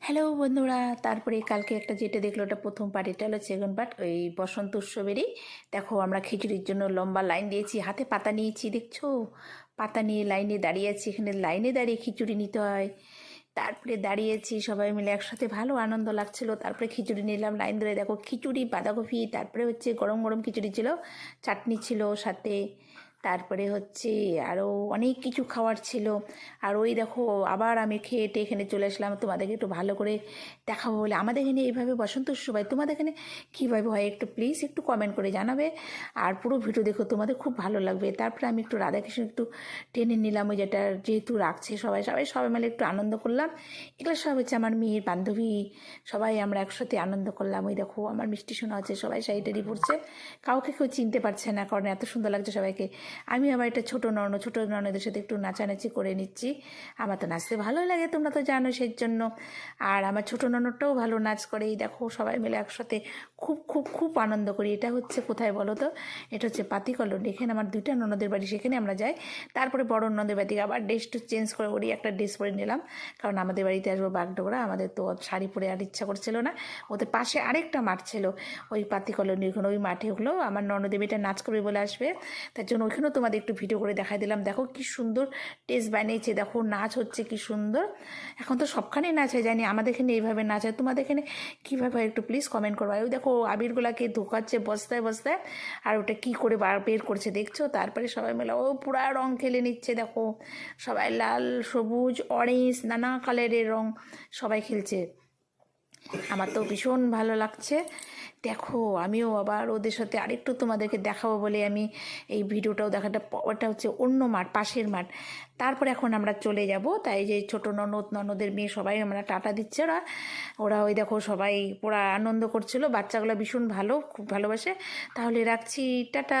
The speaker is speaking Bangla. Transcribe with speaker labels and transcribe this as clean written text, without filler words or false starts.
Speaker 1: হ্যালো বন্ধুরা, তারপরে কালকে একটা যেটা দেখলো ওটা প্রথম পার্ট, এটা হলো সেকেন্ড পার্ট ওই বসন্ত উৎসবেরই। দেখো আমরা খিচুড়ির জন্য লম্বা লাইন দিয়েছি, হাতে পাতা নিয়েছি, দেখছো পাতা নিয়ে লাইনে দাঁড়িয়ে আছি। এখানে লাইনে দাঁড়িয়ে খিচুড়ি নিতে হয়। তারপরে দাঁড়িয়েছি সবাই মিলে একসাথে, ভালো আনন্দ লাগছিল। তারপরে খিচুড়ি নিলাম লাইন ধরে, দেখো খিচুড়ি বাঁধাকপি, তারপরে হচ্ছে গরম গরম খিচুড়ি ছিল, চাটনি ছিল সাথে, তারপরে হচ্ছে আরও অনেক কিছু খাওয়ার ছিল। আর ওই দেখো আবার আমি খেয়ে এখানে চলে আসলাম তোমাদেরকে একটু ভালো করে দেখাবো বলে। আমাদের এখানে এইভাবে বসন্ত উৎসব হয়, তোমাদের এখানে কীভাবে হয় একটু প্লিজ একটু কমেন্ট করে জানাবে। আর পুরো ভিডিও দেখো, তোমাদের খুব ভালো লাগবে। তারপরে আমি একটু রাধাকৃষ্ণ একটু টেনে নিলাম, ওই যেটা যেহেতু রাখছে সবাই সবাই সবাই মিলে একটু আনন্দ করলাম। এগুলো সব হচ্ছে আমার মেয়ের বান্ধবী, সবাই আমরা একসাথে আনন্দ করলাম। ওই দেখো আমার মিষ্টি শোনা হচ্ছে, সবাই শাড়িটারি পরছে, কাউকে কেউ চিনতে পারছে না কারণ এত সুন্দর লাগছে সবাইকে। আমি আবার একটা ছোটো ননদের সাথে একটু নাচানাচি করে নিচ্ছি। আমার তো নাচতে ভালোই লাগে, তোমরা তো জানো, সেই জন্য। আর আমার ছোটো ননদটাও ভালো নাচ করে। এই দেখো সবাই মিলে একসাথে খুব খুব খুব আনন্দ করি। এটা হচ্ছে কোথায় বলো তো? এটা হচ্ছে পাতিকলন। এখানে আমার দুইটা ননদের বাড়ি, সেখানে আমরা যাই। তারপরে বড় ননদের বাড়ি থেকে আবার ড্রেসটা চেঞ্জ করে ওরই একটা ড্রেস পরে নিলাম, কারণ আমাদের বাড়িতে আসবো বাগডোগরা, আমাদের তো শাড়ি পরে আর ইচ্ছা করছিল না। ওদের পাশে আরেকটা মাঠ ছিল, ওই পাতিকলন, ওইখানে ওই মাঠে হলো আমার ননদের মেয়েটা নাচ করবে বলে আসবে, তার জন্য ওইখানেও তোমাদের একটু ভিডিও করে দেখাই দিলাম। দেখো কি সুন্দর টেস্ট বানিয়েছে, দেখো নাচ হচ্ছে কি সুন্দর। এখন তো সবখানেই নাচ হয়, জানি আমাদের এখানে এইভাবে নাচ হয়, তোমাদের এখানে কীভাবে হয় একটু প্লিজ কমেন্ট করবো। ওই দেখো আবিরগুলাকে ঢোকাচ্ছে বস্তায় বস্তায়, আর ওটা কী করে বের করছে দেখছো। তারপরে সবাই মিলে ও পুরা রং খেলে নিচ্ছে, দেখো সবাই লাল সবুজ অরেঞ্জ নানা কালারের রং সবাই খেলছে। আমার তো ভীষণ ভালো লাগছে। দেখো আমিও আবার ওদের সাথে আরেকটু তোমাদেরকে দেখাবো বলে আমি এই ভিডিওটাও দেখাটা, ওটা হচ্ছে অন্য মাঠ, পাশের মাঠ। তারপর এখন আমরা চলে যাব, তাই যে ছোটো ননদের মেয়ে সবাই আমরা টাটা দিচ্ছে। ওরা ওরা ওই দেখো সবাই পুরা আনন্দ করছিল, বাচ্চাগুলো ভীষণ ভালো, খুব ভালোবাসে। তাহলে রাখছি, টাটা।